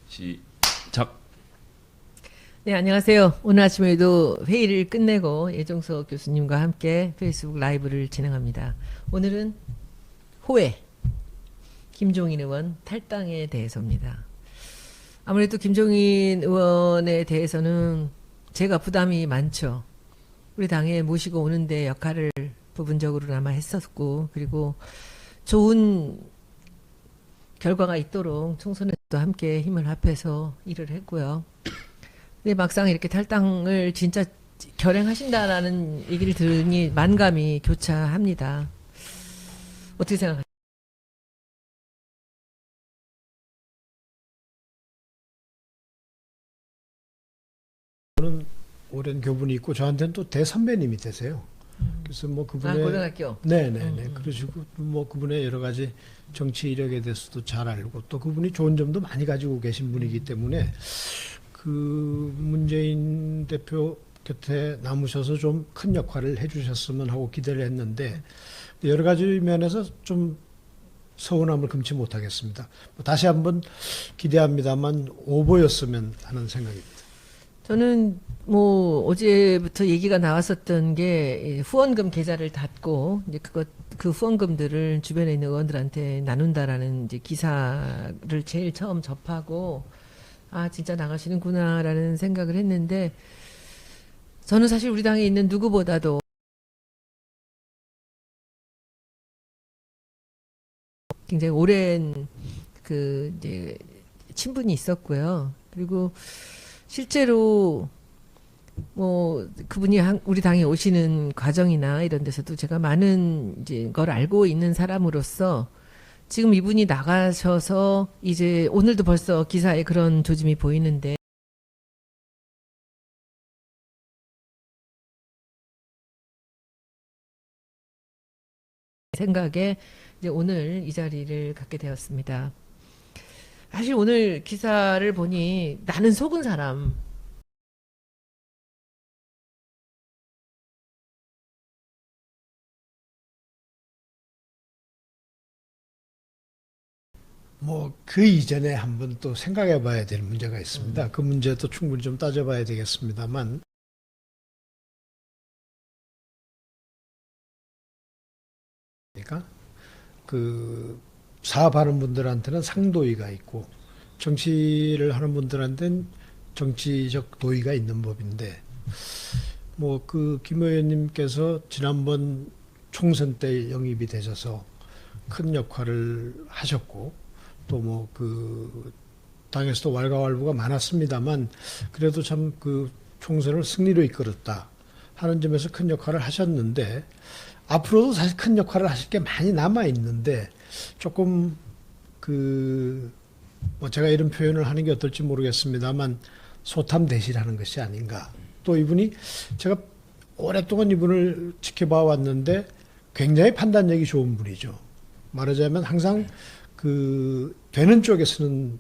시작. 네, 안녕하세요. 오늘 아침에도 회의를 끝내고 예종석 교수님과 함께 페이스북 라이브를 진행합니다. 오늘은 호회, 김종인 의원 탈당에 대해서입니다. 아무래도 김종인 의원에 대해서는 제가 부담이 많죠. 우리 당에 모시고 오는데 역할을 부분적으로나마 했었고, 그리고 좋은 결과가 있도록 총선에도 함께 힘을 합해서 일을 했고요. 근데 막상 이렇게 탈당을 진짜 결행하신다라는 얘기를 들으니 만감이 교차합니다. 어떻게 생각하세요? 오랜 교분이 있고 저한테는 또 대선배님이 되세요. 그래서 뭐 그분의 고등학교. 네네네 그러시고 뭐 그분의 여러 가지 정치 이력에 대해서도 잘 알고 또 그분이 좋은 점도 많이 가지고 계신 분이기 때문에 그 문재인 대표 곁에 남으셔서 좀 큰 역할을 해주셨으면 하고 기대를 했는데 여러 가지 면에서 좀 서운함을 금치 못하겠습니다. 뭐 다시 한번 기대합니다만 오보였으면 하는 생각입니다. 저는 뭐 어제부터 얘기가 나왔었던 게 후원금 계좌를 닫고 이제 그 후원금들을 주변에 있는 의원들한테 나눈다라는 이제 기사를 제일 처음 접하고 아 진짜 나가시는구나라는 생각을 했는데 저는 사실 우리 당에 있는 누구보다도 굉장히 오랜 그 이제 친분이 있었고요. 그리고 실제로 뭐 그분이 우리 당에 오시는 과정이나 이런 데서도 제가 많은 이제 걸 알고 있는 사람으로서 지금 이분이 나가셔서 이제 오늘도 벌써 기사에 그런 조짐이 보이는데 생각에 이제 오늘 이 자리를 갖게 되었습니다. 사실 오늘 기사를 보니 나는 속은 사람 뭐 그 이전에 한번 또 생각해 봐야 될 문제가 있습니다. 그 문제도 충분히 좀 따져봐야 되겠습니다만 그러니까 그 사업하는 분들한테는 상도의가 있고 정치를 하는 분들한테는 정치적 도의가 있는 법인데 뭐 그 김 의원님께서 지난번 총선 때 영입이 되셔서 큰 역할을 하셨고 또 뭐 그 당에서도 왈가왈부가 많았습니다만 그래도 참 그 총선을 승리로 이끌었다 하는 점에서 큰 역할을 하셨는데 앞으로도 사실 큰 역할을 하실 게 많이 남아 있는데 조금 그 뭐 제가 이런 표현을 하는 게 어떨지 모르겠습니다만 소탐대실하는 것이 아닌가. 또 이분이 제가 오랫동안 이분을 지켜봐 왔는데 굉장히 판단력이 좋은 분이죠. 말하자면 항상 그 되는 쪽에서는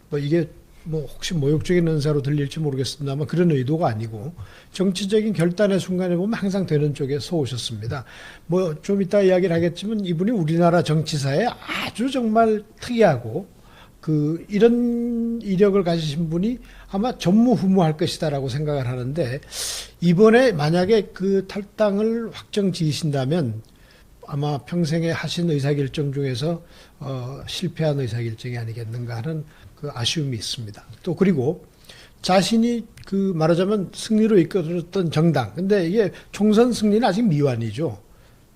뭐 이게 뭐 혹시 모욕적인 은사로 들릴지 모르겠습니다만 그런 의도가 아니고 정치적인 결단의 순간에 보면 항상 되는 쪽에 서 오셨습니다. 뭐 좀 이따 이야기를 하겠지만 이분이 우리나라 정치사에 아주 정말 특이하고 그 이런 이력을 가지신 분이 아마 전무후무할 것이다라고 생각을 하는데 이번에 만약에 그 탈당을 확정 지으신다면 아마 평생에 하신 의사결정 중에서 실패한 의사결정이 아니겠는가 하는 그 아쉬움이 있습니다. 또 그리고 자신이 그 말하자면 승리로 이끌었던 정당. 근데 이게 총선 승리는 아직 미완이죠.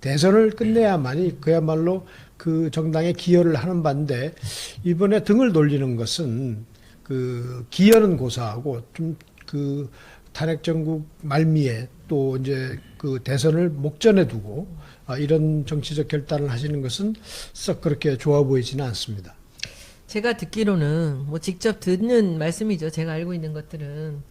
대선을 끝내야만이 그야말로 그 정당에 기여를 하는 반대 이번에 등을 돌리는 것은 그 기여는 고사하고 좀 그 탄핵 정국 말미에 또 이제 그 대선을 목전에 두고 이런 정치적 결단을 하시는 것은 썩 그렇게 좋아 보이지는 않습니다. 제가 듣기로는 뭐 직접 듣는 말씀이죠. 제가 알고 있는 것들은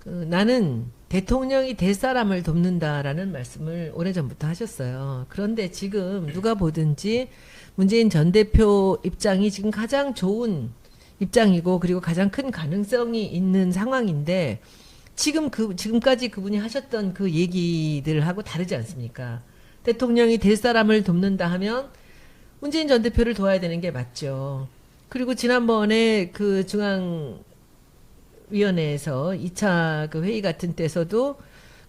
나는 대통령이 될 사람을 돕는다라는 말씀을 오래전부터 하셨어요. 그런데 지금 누가 보든지 문재인 전 대표 입장이 지금 가장 좋은 입장이고 그리고 가장 큰 가능성이 있는 상황인데 지금까지 그분이 하셨던 그 얘기들하고 다르지 않습니까? 대통령이 될 사람을 돕는다 하면 문재인 전 대표를 도와야 되는 게 맞죠. 그리고 지난번에 그 중앙위원회에서 2차 그 회의 같은 때서도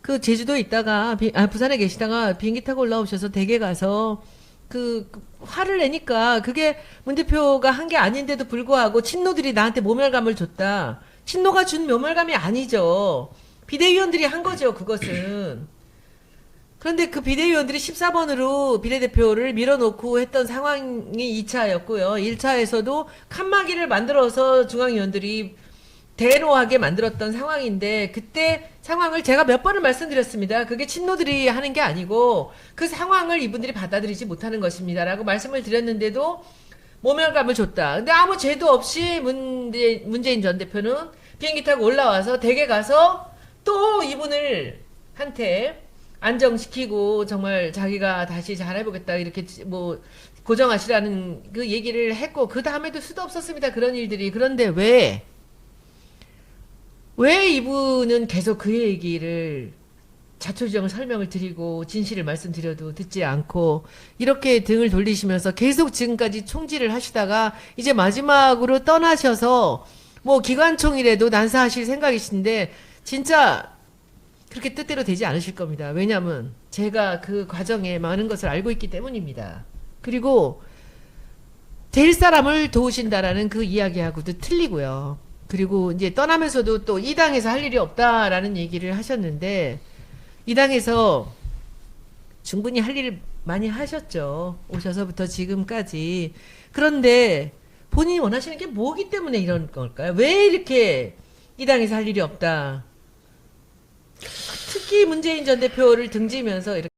그 제주도에 있다가 부산에 계시다가 비행기 타고 올라오셔서 댁에 가서 그 화를 내니까 그게 문 대표가 한 게 아닌데도 불구하고 친노들이 나한테 모멸감을 줬다. 친노가 준 모멸감이 아니죠. 비대위원들이 한 거죠, 그것은. 그런데 그 비대위원들이 14번으로 비례대표를 밀어놓고 했던 상황이 2차였고요. 1차에서도 칸막이를 만들어서 중앙위원들이 대노하게 만들었던 상황인데 그때 상황을 제가 몇 번을 말씀드렸습니다. 그게 친노들이 하는 게 아니고 그 상황을 이분들이 받아들이지 못하는 것입니다라고 말씀을 드렸는데도 모멸감을 줬다. 근데 아무 죄도 없이 문재인 전 대표는 비행기 타고 올라와서 댁에 가서 또 이분을 한테 안정시키고 정말 자기가 다시 잘해보겠다 이렇게 뭐 고정하시라는 그 얘기를 했고 그 다음에도 수도 없었습니다. 그런 일들이. 그런데 왜 이분은 계속 그 얘기를 자초지종을 설명을 드리고 진실을 말씀드려도 듣지 않고 이렇게 등을 돌리시면서 계속 지금까지 총질을 하시다가 이제 마지막으로 떠나셔서 뭐 기관총이라도 난사하실 생각이신데 진짜 그렇게 뜻대로 되지 않으실 겁니다. 왜냐하면 제가 그 과정에 많은 것을 알고 있기 때문입니다. 그리고 될 사람을 도우신다라는 그 이야기하고도 틀리고요. 그리고 이제 떠나면서도 또 이 당에서 할 일이 없다라는 얘기를 하셨는데 이 당에서 충분히 할 일을 많이 하셨죠. 오셔서부터 지금까지. 그런데 본인이 원하시는 게 뭐기 때문에 이런 걸까요? 왜 이렇게 이 당에서 할 일이 없다. 특히 문재인 전 대표를 등지면서 이렇게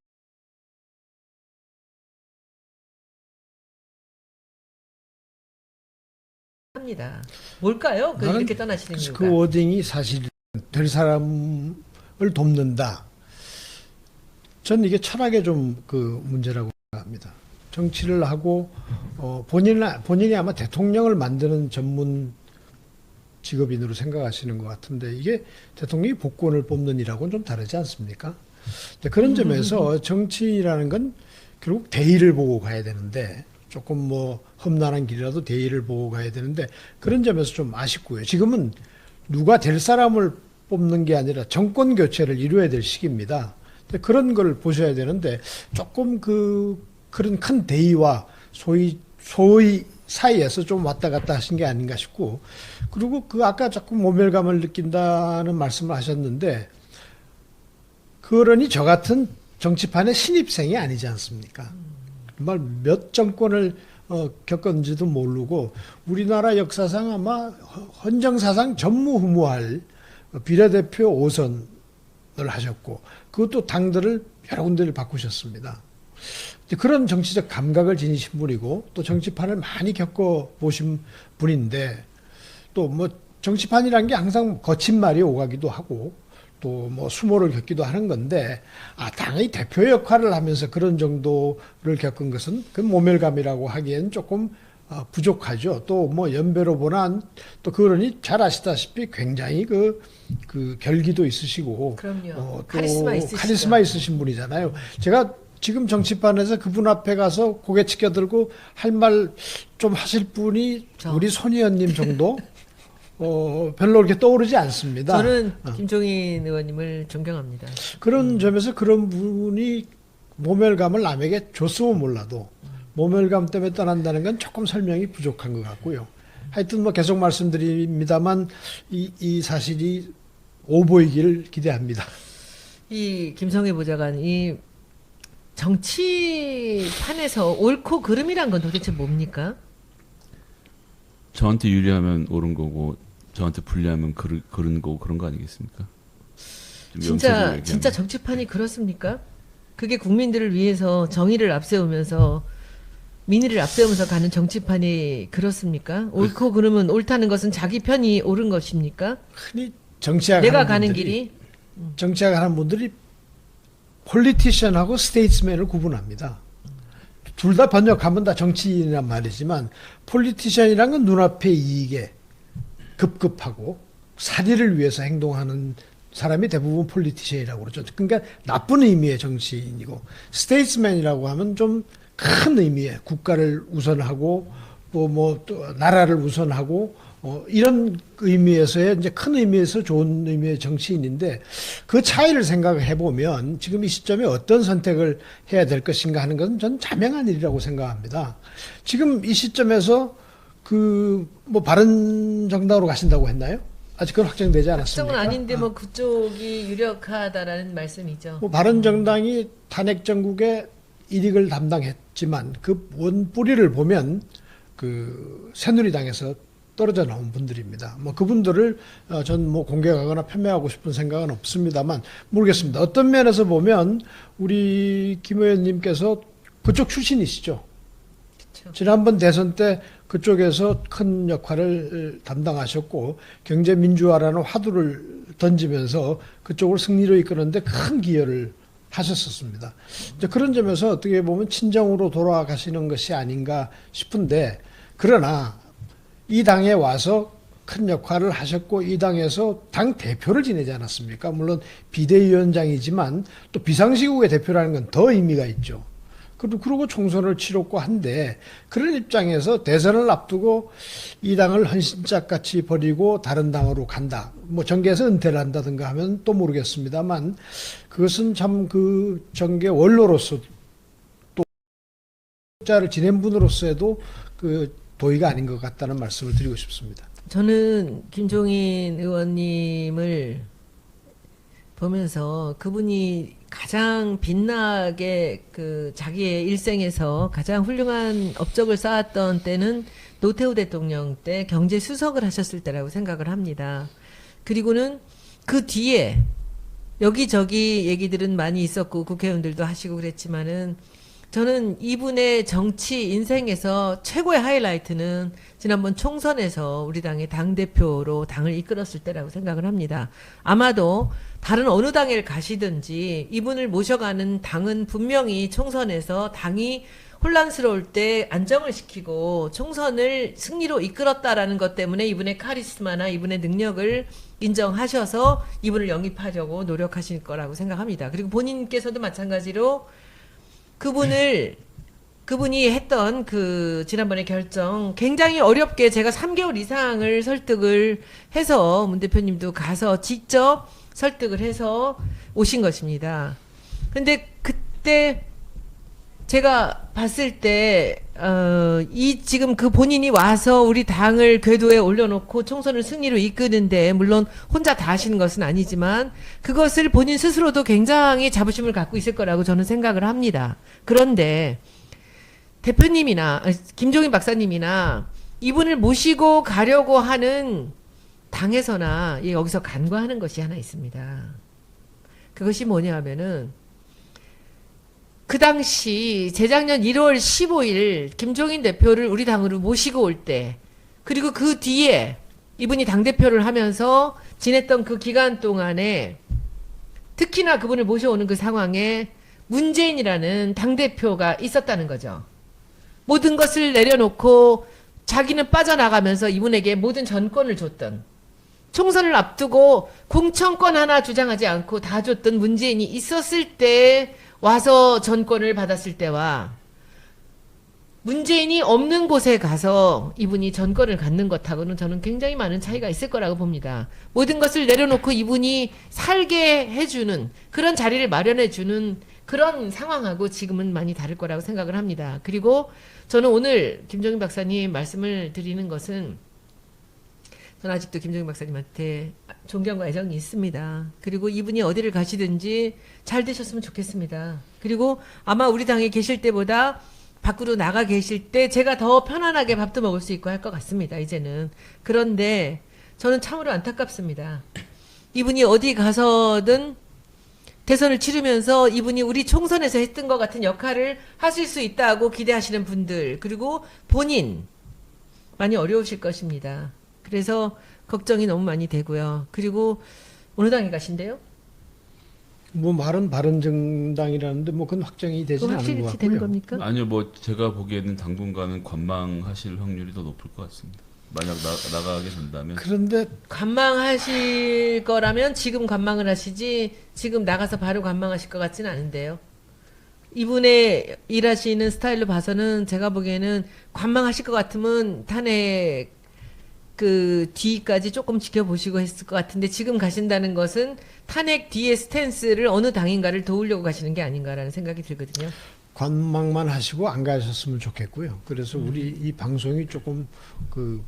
합니다. 뭘까요? 나는 이렇게 떠나시는 이유가. 그 워딩이 사실 될 사람을 돕는다. 전 이게 철학의 좀 그 문제라고 생각합니다. 정치를 하고 본인이 아마 대통령을 만드는 전문 직업인으로 생각하시는 것 같은데 이게 대통령이 복권을 뽑는 일하고는 좀 다르지 않습니까? 그런 점에서 정치라는 건 결국 대의를 보고 가야 되는데 조금 뭐 험난한 길이라도 대의를 보고 가야 되는데 그런 점에서 좀 아쉽고요. 지금은 누가 될 사람을 뽑는 게 아니라 정권 교체를 이루어야 될 시기입니다. 그런 걸 보셔야 되는데 조금 그런 큰 대의와 소위 사이에서 좀 왔다 갔다 하신 게 아닌가 싶고 그리고 아까 자꾸 모멸감을 느낀다는 말씀을 하셨는데 그러니 저 같은 정치판의 신입생이 아니지 않습니까? 정말 몇 정권을 겪었는지도 모르고 우리나라 역사상 아마 헌정사상 전무후무할 비례대표 5선을 하셨고 그것도 당들을 여러 군데를 바꾸셨습니다. 그런 정치적 감각을 지니신 분이고 또 정치판을 많이 겪어보신 분인데 또 뭐 정치판이라는 게 항상 거친 말이 오가기도 하고 또 뭐 수모를 겪기도 하는 건데 당의 대표 역할을 하면서 그런 정도를 겪은 것은 그 모멸감이라고 하기엔 조금 부족하죠. 또 뭐 연배로 보나 또 그러니 잘 아시다시피 굉장히 그 결기도 있으시고 그럼요. 또 카리스마 있으신 분이잖아요. 제가 지금 정치판에서 그분 앞에 가서 고개 치켜들고 할 말 좀 하실 분이 우리 손의원님 정도 별로 그렇게 떠오르지 않습니다. 저는 김종인 의원님을 존경합니다. 그런 점에서 그런 분이 모멸감을 남에게 줬으면 몰라도 모멸감 때문에 떠난다는 건 조금 설명이 부족한 것 같고요. 하여튼 뭐 계속 말씀드립니다만 이 사실이 오보이기를 기대합니다. 이 김성애 보좌관 이 정치판에서 옳고 그름이란 건 도대체 뭡니까? 저한테 유리하면 옳은 거고 저한테 불리하면 그른 거고 그런 거 아니겠습니까? 진짜 정치판이 그렇습니까? 그게 국민들을 위해서 정의를 앞세우면서 민의를 앞세우면서 가는 정치판이 그렇습니까? 옳고 그름은 옳다는 것은 자기 편이 옳은 것입니까? 흔히 정치학 내가 가는 길이 정치학하는 분들이 폴리티션하고 스테이트스맨을 구분합니다. 둘 다 번역하면 다 정치인이란 말이지만 폴리티션이란 건 눈앞의 이익에 급급하고 사리를 위해서 행동하는 사람이 대부분 폴리티션이라고 그러죠. 그러니까 나쁜 의미의 정치인이고 스테이트스맨이라고 하면 좀 큰 의미의 국가를 우선하고 또 나라를 우선하고 이런 의미에서의 이제 큰 의미에서 좋은 의미의 정치인인데 그 차이를 생각해 보면 지금 이 시점에 어떤 선택을 해야 될 것인가 하는 것은 전 자명한 일이라고 생각합니다. 지금 이 시점에서 바른정당으로 가신다고 했나요? 아직 그건 확정되지 않았습니까? 확정은 아닌데 뭐 그쪽이 유력하다라는 말씀이죠. 바른정당이 탄핵 정국의 일익을 담당했지만 그 원뿌리를 보면 새누리당에서 떨어져 나온 분들입니다. 그분들을 전 공격하거나 폄훼하고 싶은 생각은 없습니다만 모르겠습니다. 어떤 면에서 보면 우리 김 의원님께서 그쪽 출신이시죠. 그쵸. 지난번 대선 때 그쪽에서 큰 역할을 담당하셨고 경제 민주화라는 화두를 던지면서 그쪽을 승리로 이끄는데 큰 기여를 하셨었습니다. 이제 그런 점에서 어떻게 보면 친정으로 돌아가시는 것이 아닌가 싶은데 그러나 이 당에 와서 큰 역할을 하셨고 이 당에서 당 대표를 지내지 않았습니까? 물론 비대위원장이지만 또 비상시국의 대표라는 건 더 의미가 있죠. 그리고 총선을 치렀고 한데 그런 입장에서 대선을 앞두고 이 당을 헌신짝같이 버리고 다른 당으로 간다. 정계에서 은퇴를 한다든가 하면 또 모르겠습니다만 그것은 참 그 정계 원로로서 또 자를 지낸 분으로서도 도의가 아닌 것 같다는 말씀을 드리고 싶습니다. 저는 김종인 의원님을 보면서 그분이 가장 빛나게 자기의 일생에서 가장 훌륭한 업적을 쌓았던 때는 노태우 대통령 때 경제수석을 하셨을 때라고 생각을 합니다. 그리고는 그 뒤에 여기저기 얘기들은 많이 있었고 국회의원들도 하시고 그랬지만은 저는 이분의 정치 인생에서 최고의 하이라이트는 지난번 총선에서 우리 당의 당대표로 당을 이끌었을 때라고 생각을 합니다. 아마도 다른 어느 당에 가시든지 이분을 모셔가는 당은 분명히 총선에서 당이 혼란스러울 때 안정을 시키고 총선을 승리로 이끌었다라는 것 때문에 이분의 카리스마나 이분의 능력을 인정하셔서 이분을 영입하려고 노력하실 거라고 생각합니다. 그리고 본인께서도 마찬가지로 그분이 했던 지난번에 결정 굉장히 어렵게 제가 3개월 이상을 설득을 해서 문 대표님도 가서 직접 설득을 해서 오신 것입니다. 근데 그때 제가 봤을 때, 지금 본인이 와서 우리 당을 궤도에 올려놓고 총선을 승리로 이끄는데, 물론 혼자 다 하시는 것은 아니지만, 그것을 본인 스스로도 굉장히 자부심을 갖고 있을 거라고 저는 생각을 합니다. 그런데, 대표님이나, 김종인 박사님이나, 이분을 모시고 가려고 하는 당에서나, 여기서 간과하는 것이 하나 있습니다. 그것이 뭐냐 하면은, 그 당시 재작년 1월 15일 김종인 대표를 우리 당으로 모시고 올 때 그리고 그 뒤에 이분이 당대표를 하면서 지냈던 그 기간 동안에 특히나 그분을 모셔오는 그 상황에 문재인이라는 당대표가 있었다는 거죠. 모든 것을 내려놓고 자기는 빠져나가면서 이분에게 모든 전권을 줬던 총선을 앞두고 공천권 하나 주장하지 않고 다 줬던 문재인이 있었을 때 와서 전권을 받았을 때와 문재인이 없는 곳에 가서 이분이 전권을 갖는 것하고는 저는 굉장히 많은 차이가 있을 거라고 봅니다. 모든 것을 내려놓고 이분이 살게 해주는 그런 자리를 마련해주는 그런 상황하고 지금은 많이 다를 거라고 생각을 합니다. 그리고 저는 오늘 김종인 박사님 말씀을 드리는 것은 저는 아직도 김종인 박사님한테 존경과 애정이 있습니다. 그리고 이분이 어디를 가시든지 잘 되셨으면 좋겠습니다. 그리고 아마 우리 당에 계실 때보다 밖으로 나가 계실 때 제가 더 편안하게 밥도 먹을 수 있고 할 것 같습니다. 이제는. 그런데 저는 참으로 안타깝습니다. 이분이 어디 가서든 대선을 치르면서 이분이 우리 총선에서 했던 것 같은 역할을 하실 수 있다고 기대하시는 분들 그리고 본인 많이 어려우실 것입니다. 그래서 걱정이 너무 많이 되고요. 그리고 어느 당에 가신대요? 말은 바른정당이라는데 그건 확정이 되지는 않은 것 확실히 되는 같고요. 겁니까? 아니요, 제가 보기에는 당분간은 관망하실 확률이 더 높을 것 같습니다. 만약 나가게 된다면. 그런데 관망하실 거라면 지금 관망을 하시지 지금 나가서 바로 관망하실 것 같지는 않은데요. 이분의 일하시는 스타일로 봐서는 제가 보기에는 관망하실 것 같으면 탄핵 그 뒤까지 조금 지켜보시고 했을 것 같은데 지금 가신다는 것은 탄핵 뒤의 스탠스를 어느 당인가를 도우려고 가시는 게 아닌가라는 생각이 들거든요. 관망만 하시고 안 가셨으면 좋겠고요. 그래서 우리 이 방송이 조금 그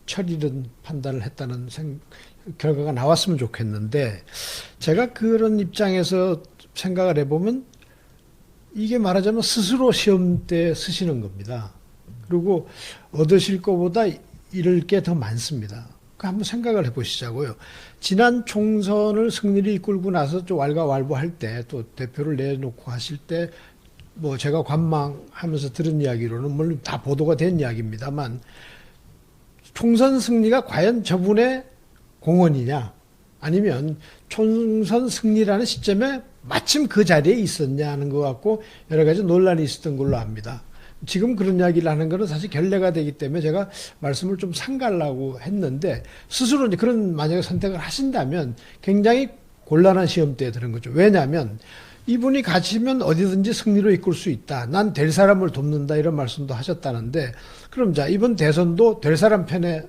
철이른 판단을 했다는 결과가 나왔으면 좋겠는데 제가 그런 입장에서 생각을 해보면 이게 말하자면 스스로 시험대에 서시는 겁니다. 그리고 얻으실 것보다 잃을 게 더 많습니다. 한번 생각을 해보시자고요. 지난 총선을 승리를 이끌고 나서 좀 왈가왈부할 때 또 대표를 내놓고 하실 때 뭐 제가 관망하면서 들은 이야기로는 물론 다 보도가 된 이야기입니다만 총선 승리가 과연 저분의 공헌이냐 아니면 총선 승리라는 시점에 마침 그 자리에 있었냐 하는 것 같고 여러 가지 논란이 있었던 걸로 압니다. 지금 그런 이야기를 하는 것은 사실 결례가 되기 때문에 제가 말씀을 좀 삼가려고 했는데 스스로 이제 그런 만약에 선택을 하신다면 굉장히 곤란한 시험대에 드는 거죠. 왜냐하면 이분이 가시면 어디든지 승리로 이끌 수 있다. 난 될 사람을 돕는다 이런 말씀도 하셨다는데 그럼 자 이번 대선도 될 사람 편에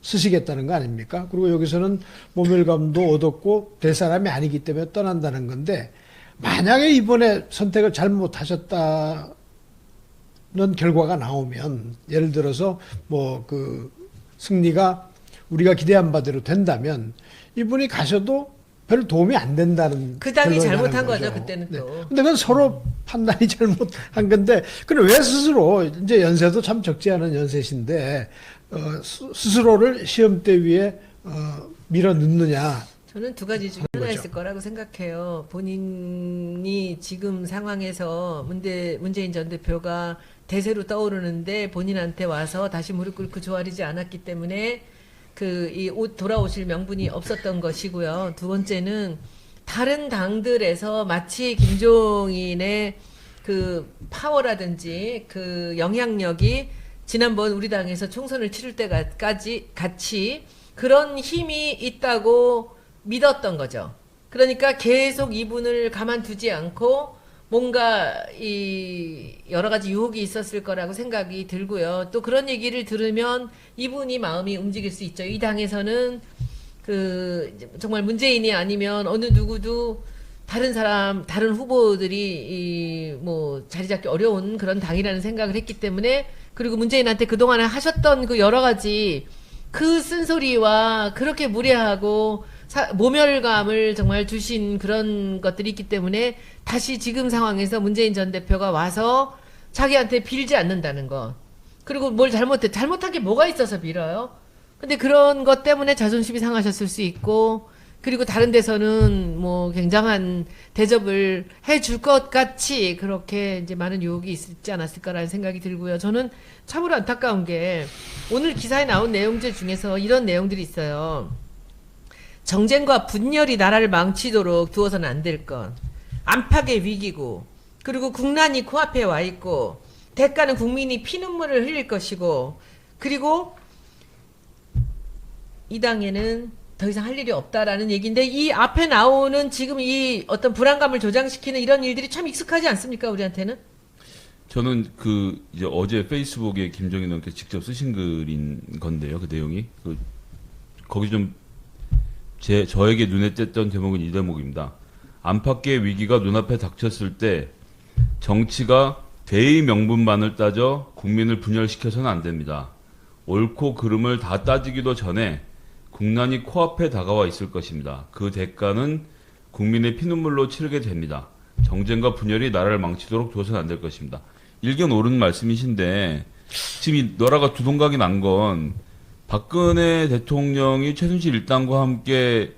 쓰시겠다는 거 아닙니까? 그리고 여기서는 모멸감도 얻었고 될 사람이 아니기 때문에 떠난다는 건데 만약에 이번에 선택을 잘못하셨다는 결과가 나오면 예를 들어서 뭐 그 승리가 우리가 기대한 바대로 된다면 이분이 가셔도 별 도움이 안 된다는 그 당이 결론이 잘못한 나는 거죠 거죠. 그때는 또. 네. 근데 그건 서로 판단이 잘못한 건데 그럼 왜 스스로 이제 연세도 참 적지 않은 연세신데 스스로를 시험대 위에 밀어 넣느냐? 저는 두 가지 중에 하나 있을 거라고 생각해요. 본인이 지금 상황에서 문재인 전 대표가 대세로 떠오르는데 본인한테 와서 다시 무릎 꿇고 조아리지 않았기 때문에 이 옷 돌아오실 명분이 없었던 것이고요. 두 번째는 다른 당들에서 마치 김종인의 그 파워라든지 그 영향력이 지난번 우리 당에서 총선을 치를 때까지 같이 그런 힘이 있다고 믿었던 거죠. 그러니까 계속 이분을 가만두지 않고 뭔가 이 여러 가지 유혹이 있었을 거라고 생각이 들고요. 또 그런 얘기를 들으면 이분이 마음이 움직일 수 있죠. 이 당에서는 그 정말 문재인이 아니면 어느 누구도 다른 후보들이 뭐 자리 잡기 어려운 그런 당이라는 생각을 했기 때문에 그리고 문재인한테 그동안에 하셨던 그 여러 가지 그 쓴소리와 그렇게 무례하고 모멸감을 정말 주신 그런 것들이 있기 때문에 다시 지금 상황에서 문재인 전 대표가 와서 자기한테 빌지 않는다는 것. 그리고 뭘 잘못한 게 뭐가 있어서 빌어요? 근데 그런 것 때문에 자존심이 상하셨을 수 있고, 그리고 다른 데서는 뭐 굉장한 대접을 해줄 것 같이 그렇게 이제 많은 유혹이 있지 않았을까라는 생각이 들고요. 저는 참으로 안타까운 게 오늘 기사에 나온 내용들 중에서 이런 내용들이 있어요. 정쟁과 분열이 나라를 망치도록 두어서는 안 될 것. 안팎의 위기고, 그리고 국난이 코앞에 와 있고, 대가는 국민이 피눈물을 흘릴 것이고, 그리고 이 당에는 더 이상 할 일이 없다라는 얘기인데, 이 앞에 나오는 지금 이 어떤 불안감을 조장시키는 이런 일들이 참 익숙하지 않습니까, 우리한테는? 저는 이제 어제 페이스북에 김종인 의원께서 직접 쓰신 글인 건데요, 그 내용이. 거기 좀 저에게 눈에 띄었던 대목은 이 대목입니다. 안팎의 위기가 눈앞에 닥쳤을 때 정치가 대의 명분만을 따져 국민을 분열시켜서는 안 됩니다. 옳고 그름을 다 따지기도 전에 국난이 코앞에 다가와 있을 것입니다. 그 대가는 국민의 피눈물로 치르게 됩니다. 정쟁과 분열이 나라를 망치도록 둬서는 안 될 것입니다. 일견 옳은 말씀이신데 지금 이 나라가 두동강이 난 건 박근혜 대통령이 최순실 일당과 함께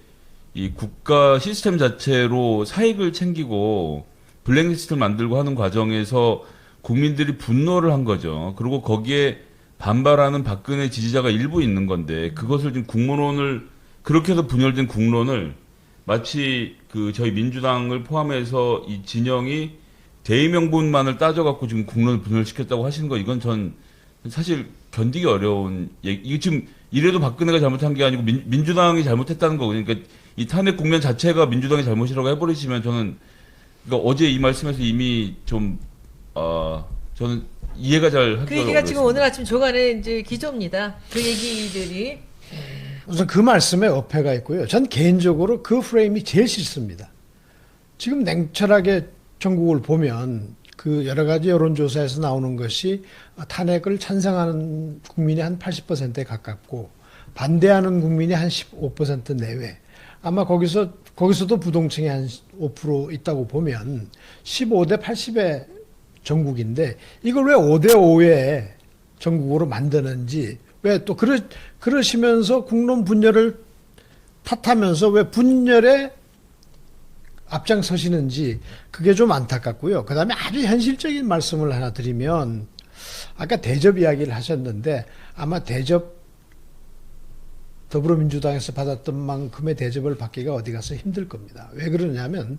이 국가 시스템 자체로 사익을 챙기고 블랙리스트를 만들고 하는 과정에서 국민들이 분노를 한 거죠. 그리고 거기에 반발하는 박근혜 지지자가 일부 있는 건데 그것을 지금 국론을 그렇게 해서 분열된 국론을 마치 저희 민주당을 포함해서 이 진영이 대의명분만을 따져갖고 지금 국론을 분열시켰다고 하시는 거 이건 전 사실 견디기 어려운 얘기. 이게 지금 이래도 박근혜가 잘못한 게 아니고 민주당이 잘못했다는 거고 그러니까 이 탄핵 국면 자체가 민주당의 잘못이라고 해버리시면 저는 그러니까 어제 이 말씀에서 이미 좀 저는 이해가 잘 그 하기가 얘기가 지금 어렵습니다. 오늘 아침 조간에 이제 기조입니다. 그 얘기들이 우선 그 말씀에 어폐가 있고요. 전 개인적으로 그 프레임이 제일 싫습니다. 지금 냉철하게 전국을 보면 그 여러 가지 여론조사에서 나오는 것이 탄핵을 찬성하는 국민이 한 80%에 가깝고 반대하는 국민이 한 15% 내외. 아마 거기서도 부동층이 한 5% 있다고 보면 15대 80의 전국인데 이걸 왜 5대 5의 전국으로 만드는지 왜 또 그러시면서 국론 분열을 탓하면서 왜 분열에 앞장서시는지 그게 좀 안타깝고요. 그 다음에 아주 현실적인 말씀을 하나 드리면 아까 대접 이야기를 하셨는데 아마 대접 더불어민주당에서 받았던 만큼의 대접을 받기가 어디 가서 힘들 겁니다. 왜 그러냐면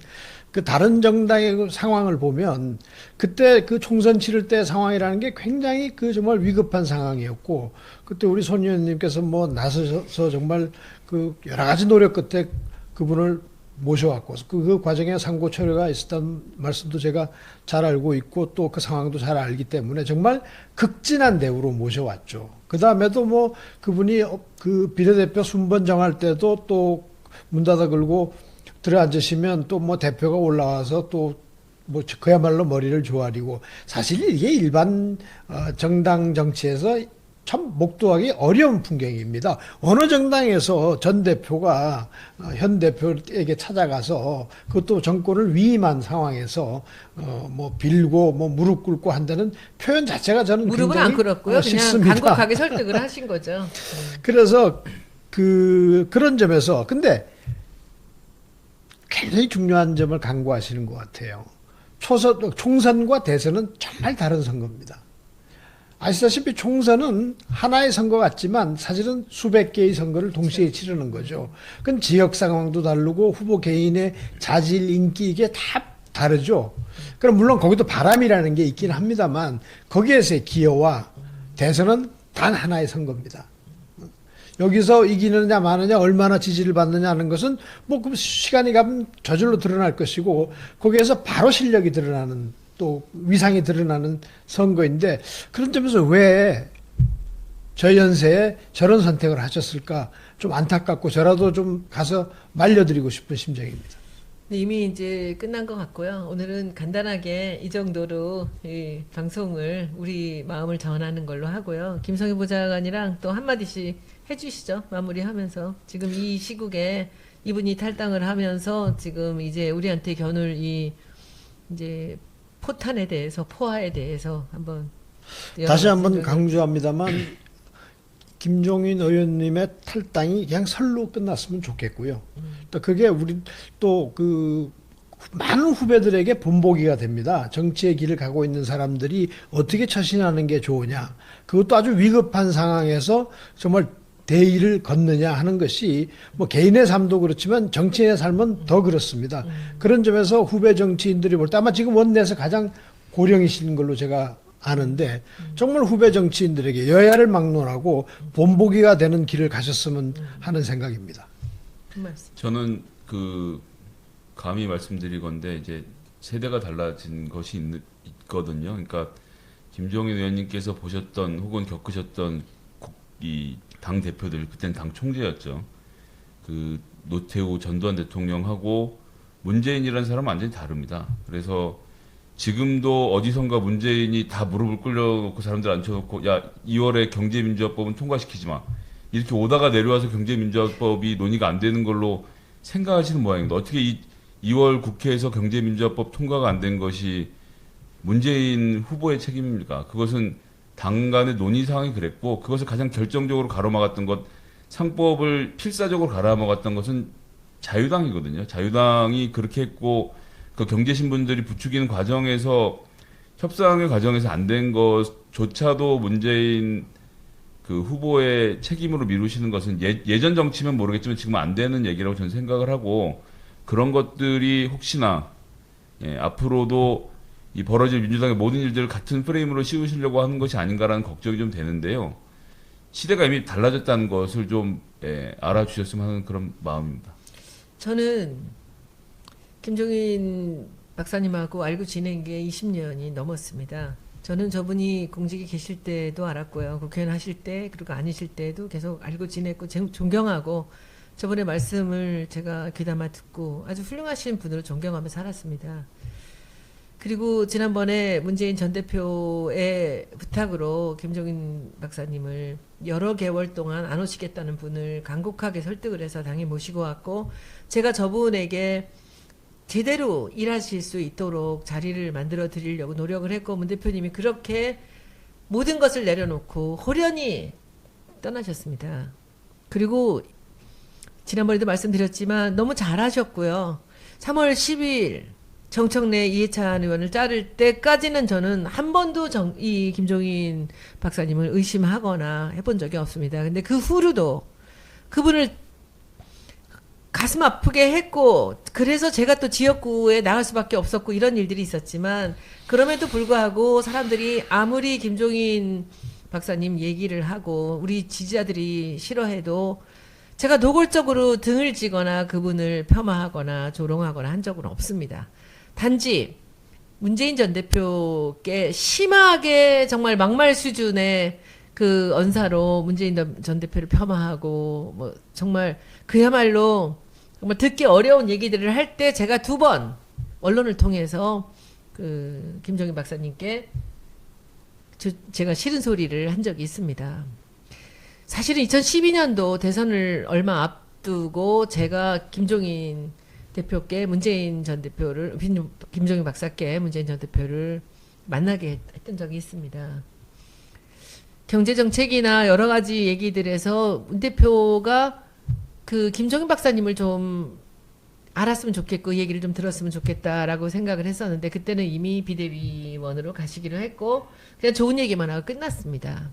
그 다른 정당의 그 상황을 보면 그때 그 총선 치를 때 상황이라는 게 굉장히 그 정말 위급한 상황이었고 그때 우리 손 의원님께서 뭐 나서서 정말 그 여러 가지 노력 끝에 그분을 모셔왔고 그 과정에 상고 처리가 있었다는 말씀도 제가 잘 알고 있고 또 그 상황도 잘 알기 때문에 정말 극진한 대우로 모셔왔죠. 그 다음에도 뭐 그분이 그 비례대표 순번 정할 때도 또 문 닫아 걸고 들어앉으시면 또 뭐 대표가 올라와서 또 뭐 그야말로 머리를 조아리고 사실 이게 일반 정당 정치에서 참 목도하기 어려운 풍경입니다. 어느 정당에서 전 대표가 현 대표에게 찾아가서 그것도 정권을 위임한 상황에서 뭐 빌고 뭐 무릎 꿇고 한다는 표현 자체가 저는 무릎은 굉장히 안 꿇었고요. 그냥 싫습니다. 간곡하게 설득을 하신 거죠. 그래서 그런 점에서 근데 굉장히 중요한 점을 강구하시는 것 같아요. 총선과 대선은 정말 다른 선거입니다. 아시다시피 총선은 하나의 선거 같지만 사실은 수백 개의 선거를 동시에 치르는 거죠. 그건 지역 상황도 다르고 후보 개인의 자질, 인기 이게 다 다르죠. 그럼 물론 거기도 바람이라는 게 있긴 합니다만 거기에서의 기여와 대선은 단 하나의 선거입니다. 여기서 이기느냐 마느냐 얼마나 지지를 받느냐 하는 것은 뭐 그 시간이 가면 저절로 드러날 것이고 거기에서 바로 실력이 드러나는 또 위상이 드러나는 선거인데 그런 점에서 왜 저 연세에 저런 선택을 하셨을까 좀 안타깝고 저라도 좀 가서 말려드리고 싶은 심정입니다. 이미 이제 끝난 것 같고요. 오늘은 간단하게 이 정도로 이 방송을 우리 마음을 전하는 걸로 하고요. 김성희 보좌관이랑 또 한마디씩 해주시죠. 마무리하면서 지금 이 시국에 이분이 탈당을 하면서 지금 이제 우리한테 겨눌 이 이제 포탄에 대해서 포화에 대해서 한번 다시 한번 생각을- 강조합니다만 김종인 의원님의 탈당이 그냥 설로 끝났으면 좋겠고요. 또 그게 우리 또 그 많은 후배들에게 본보기가 됩니다. 정치의 길을 가고 있는 사람들이 어떻게 처신하는 게 좋으냐. 그것도 아주 위급한 상황에서 정말 대의를 걷느냐 하는 것이 뭐 개인의 삶도 그렇지만 정치인의 삶은 더 그렇습니다. 그런 점에서 후배 정치인들이 볼 때 아마 지금 원내에서 가장 고령이신 걸로 제가 아는데 정말 후배 정치인들에게 여야를 막론하고 본보기가 되는 길을 가셨으면 하는 생각입니다. 그 말씀. 저는 그 감히 말씀드리건데 이제 세대가 달라진 것이 있거든요. 그러니까 김종인 의원님께서 보셨던 혹은 겪으셨던 이 당 대표들 그때는 당 총재였죠. 그 노태우 전두환 대통령하고 문재인이라는 사람은 완전히 다릅니다. 그래서 지금도 어디선가 문재인이 다 무릎을 꿇려놓고 사람들 앉혀놓고 야 2월에 경제민주화법은 통과시키지 마 이렇게 오다가 내려와서 경제민주화법이 논의가 안 되는 걸로 생각하시는 모양입니다. 어떻게 2월 국회에서 경제민주화법 통과가 안 된 것이 문재인 후보의 책임입니까? 그것은 당 간의 논의 상황이 그랬고 그것을 가장 결정적으로 가로막았던 것 상법을 필사적으로 가로막았던 것은 자유당이거든요. 자유당이 그렇게 했고 그 경제신분들이 부추기는 과정에서 협상의 과정에서 안 된 것조차도 문재인 그 후보의 책임으로 미루시는 것은 예전 정치면 모르겠지만 지금 안 되는 얘기라고 저는 생각을 하고 그런 것들이 혹시나 앞으로도 이 벌어질 민주당의 모든 일들을 같은 프레임으로 씌우시려고 하는 것이 아닌가라는 걱정이 좀 되는데요. 시대가 이미 달라졌다는 것을 좀 알아주셨으면 하는 그런 마음입니다. 저는 김종인 박사님하고 알고 지낸 게 20년이 넘었습니다. 저는 저분이 공직에 계실 때도 알았고요. 국회의원 하실 때 그리고 아니실 때도 계속 알고 지냈고 존경하고 저분의 말씀을 제가 귀담아 듣고 아주 훌륭하신 분으로 존경하며 살았습니다. 그리고 지난번에 문재인 전 대표의 부탁으로 김종인 박사님을 여러 개월 동안 안 오시겠다는 분을 간곡하게 설득을 해서 당에 모시고 왔고 제가 저분에게 제대로 일하실 수 있도록 자리를 만들어 드리려고 노력을 했고 문 대표님이 그렇게 모든 것을 내려놓고 호련히 떠나셨습니다. 그리고 지난번에도 말씀드렸지만 너무 잘하셨고요. 3월 10일 정청래 이해찬 의원을 자를 때까지는 저는 한 번도 이 김종인 박사님을 의심하거나 해본 적이 없습니다. 근데 그 후로도 그분을 가슴 아프게 했고 그래서 제가 또 지역구에 나갈 수밖에 없었고 이런 일들이 있었지만 그럼에도 불구하고 사람들이 아무리 김종인 박사님 얘기를 하고 우리 지지자들이 싫어해도 제가 노골적으로 등을 지거나 그분을 폄하하거나 조롱하거나 한 적은 없습니다. 단지 문재인 전 대표께 심하게 정말 막말 수준의 그 언사로 문재인 전 대표를 폄하하고 뭐 정말 그야말로 정말 듣기 어려운 얘기들을 할 때 제가 2번 언론을 통해서 그 김종인 박사님께 제가 싫은 소리를 한 적이 있습니다. 사실은 2012년도 대선을 얼마 앞두고 제가 김종인 대표께 문재인 전 대표를 김종인 박사께 문재인 전 대표를 만나게 했던 적이 있습니다. 경제정책이나 여러 가지 얘기들에서 문 대표가 그 김종인 박사님을 좀 알았으면 좋겠고 얘기를 좀 들었으면 좋겠다라고 생각을 했었는데 그때는 이미 비대위원으로 가시기로 했고 그냥 좋은 얘기만 하고 끝났습니다.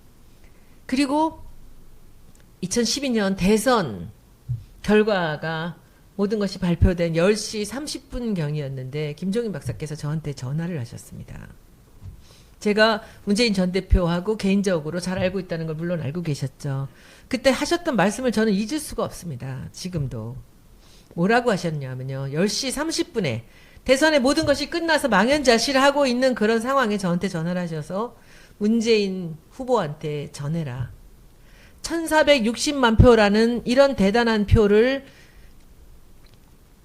그리고 2012년 대선 결과가 모든 것이 발표된 10시 30분경이었는데 김종인 박사께서 저한테 전화를 하셨습니다. 제가 문재인 전 대표하고 개인적으로 잘 알고 있다는 걸 물론 알고 계셨죠. 그때 하셨던 말씀을 저는 잊을 수가 없습니다. 지금도. 뭐라고 하셨냐면요. 10시 30분에 대선의 모든 것이 끝나서 망연자실하고 있는 그런 상황에 저한테 전화를 하셔서 문재인 후보한테 전해라. 1460만 표라는 이런 대단한 표를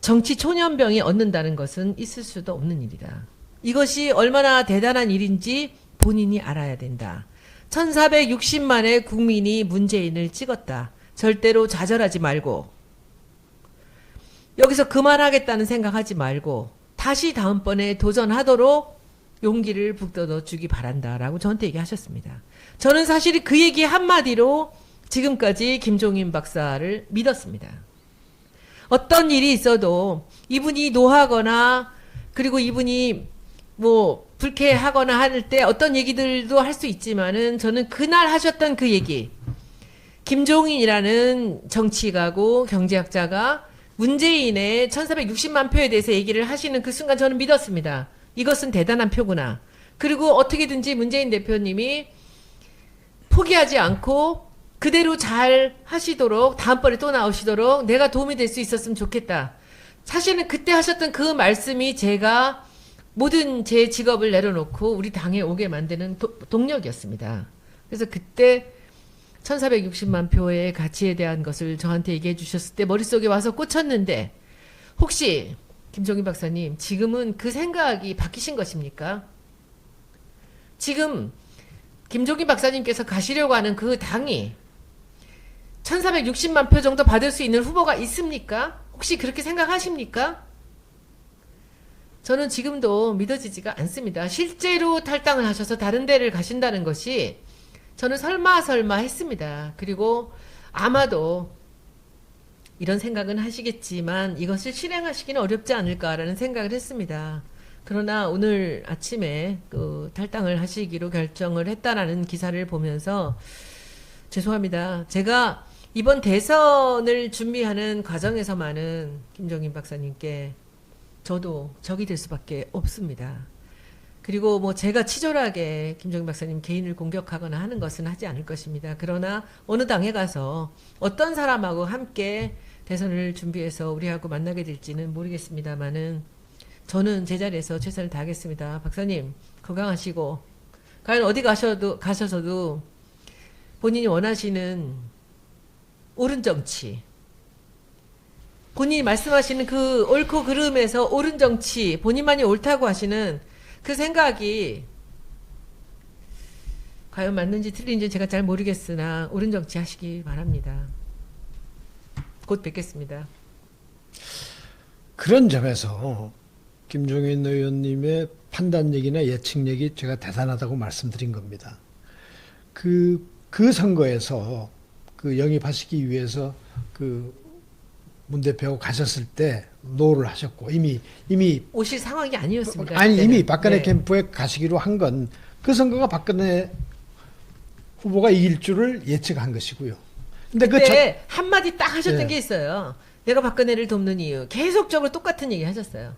정치 초년병이 얻는다는 것은 있을 수도 없는 일이다. 이것이 얼마나 대단한 일인지 본인이 알아야 된다. 1460만의 국민이 문재인을 찍었다. 절대로 좌절하지 말고 여기서 그만하겠다는 생각하지 말고 다시 다음번에 도전하도록 용기를 북돋워 주기 바란다라고 저한테 얘기하셨습니다. 저는 사실 그 얘기 한마디로 지금까지 김종인 박사를 믿었습니다. 어떤 일이 있어도 이분이 노하거나 그리고 이분이 뭐 불쾌하거나 할 때 어떤 얘기들도 할 수 있지만은 저는 그날 하셨던 그 얘기 김종인이라는 정치가고 경제학자가 문재인의 1460만 표에 대해서 얘기를 하시는 그 순간 저는 믿었습니다. 이것은 대단한 표구나. 그리고 어떻게든지 문재인 대표님이 포기하지 않고 그대로 잘 하시도록 다음번에 또 나오시도록 내가 도움이 될 수 있었으면 좋겠다. 사실은 그때 하셨던 그 말씀이 제가 모든 제 직업을 내려놓고 우리 당에 오게 만드는 동력이었습니다. 그래서 그때 1460만 표의 가치에 대한 것을 저한테 얘기해 주셨을 때 머릿속에 와서 꽂혔는데 혹시 김종인 박사님 지금은 그 생각이 바뀌신 것입니까? 지금 김종인 박사님께서 가시려고 하는 그 당이 1460만 표 정도 받을 수 있는 후보가 있습니까? 혹시 그렇게 생각하십니까? 저는 지금도 믿어지지가 않습니다. 실제로 탈당을 하셔서 다른 데를 가신다는 것이 저는 설마 했습니다. 그리고 아마도 이런 생각은 하시겠지만 이것을 실행하시기는 어렵지 않을까라는 생각을 했습니다. 그러나 오늘 아침에 그 탈당을 하시기로 결정을 했다라는 기사를 보면서 죄송합니다. 제가 이번 대선을 준비하는 과정에서만은 김종인 박사님께 저도 적이 될 수밖에 없습니다. 그리고 뭐 제가 치졸하게 김종인 박사님 개인을 공격하거나 하는 것은 하지 않을 것입니다. 그러나 어느 당에 가서 어떤 사람하고 함께 대선을 준비해서 우리하고 만나게 될지는 모르겠습니다만은 저는 제 자리에서 최선을 다하겠습니다. 박사님 건강하시고 과연 어디 가셔서도 본인이 원하시는 옳은 정치, 본인이 말씀하시는 그 옳고 그름에서 옳은 정치, 본인만이 옳다고 하시는 그 생각이 과연 맞는지 틀린지 제가 잘 모르겠으나 옳은 정치 하시기 바랍니다. 곧 뵙겠습니다. 그런 점에서 김종인 의원님의 판단력이나 예측력이 제가 대단하다고 말씀드린 겁니다. 그 선거에서 그 영입하시기 위해서 그 문 대표하고 가셨을 때 노를 하셨고 이미 오실 상황이 아니었습니까? 아니 그때는? 이미 박근혜 네. 캠프에 가시기로 한 건 그 선거가 박근혜 후보가 이길 줄을 예측한 것이고요. 근데 그때 한마디 딱 하셨던 예. 게 있어요. 내가 박근혜를 돕는 이유. 계속적으로 똑같은 얘기 하셨어요.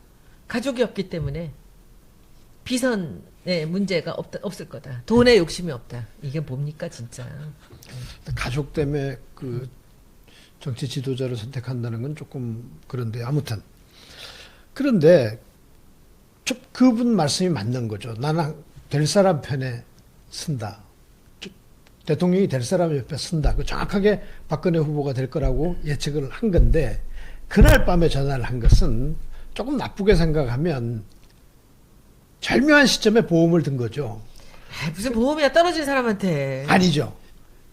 가족이 없기 때문에 비선의 문제가 없을 거다. 돈에 욕심이 없다. 이게 뭡니까 진짜. 가족 때문에 그 정치 지도자를 선택한다는 건 조금 그런데 아무튼 그런데 그분 말씀이 맞는 거죠. 나는 될 사람 편에 쓴다. 대통령이 될 사람 옆에 쓴다. 그 정확하게 박근혜 후보가 될 거라고 예측을 한 건데 그날 밤에 전화를 한 것은 조금 나쁘게 생각하면 절묘한 시점에 보험을 든 거죠. 아, 무슨 보험이야 떨어진 사람한테. 아니죠.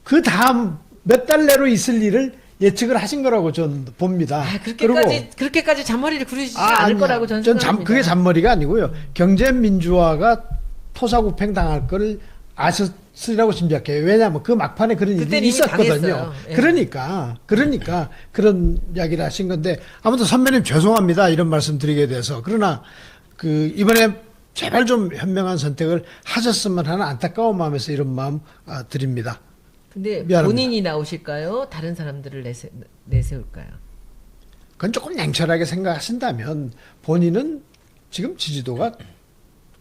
그 다음 몇 달 내로 있을 일을 예측을 하신 거라고 저는 봅니다. 아, 그리고 그렇게까지 잔머리를 구르시지 않을 아니요. 거라고 저는 전 생각합니다. 그게 잔머리가 아니고요. 경제 민주화가 토사구팽 당할 걸 아셨으리라고 짐작해요. 왜냐하면 그 막판에 그런 그때는 일이 이미 있었거든요. 당했어요. 예. 그러니까 그런 이야기를 하신 건데 아무튼 선배님 죄송합니다. 이런 말씀 드리게 돼서. 그러나 그 이번에 제발 좀 현명한 선택을 하셨으면 하는 안타까운 마음에서 이런 마음 드립니다. 근데 미안합니다. 본인이 나오실까요? 다른 사람들을 내세울까요? 그건 조금 냉철하게 생각하신다면 본인은 지금 지지도가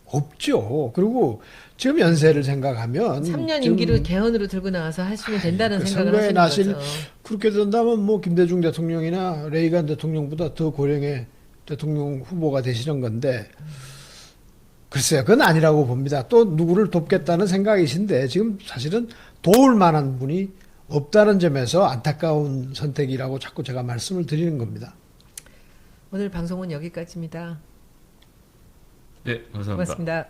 없죠. 그리고 지금 연세를 생각하면 3년 지금 임기를 개헌으로 들고 나와서 하시면 된다는 그 생각을 선거에 하시는 나실 거죠. 그렇게 된다면 뭐 김대중 대통령이나 레이간 대통령보다 더 고령의 대통령 후보가 되시는 건데 글쎄요, 그건 아니라고 봅니다. 또 누구를 돕겠다는 생각이신데 지금 사실은 도울 만한 분이 없다는 점에서 안타까운 선택이라고 자꾸 제가 말씀을 드리는 겁니다. 오늘 방송은 여기까지입니다. 네, 감사합니다. 고맙습니다.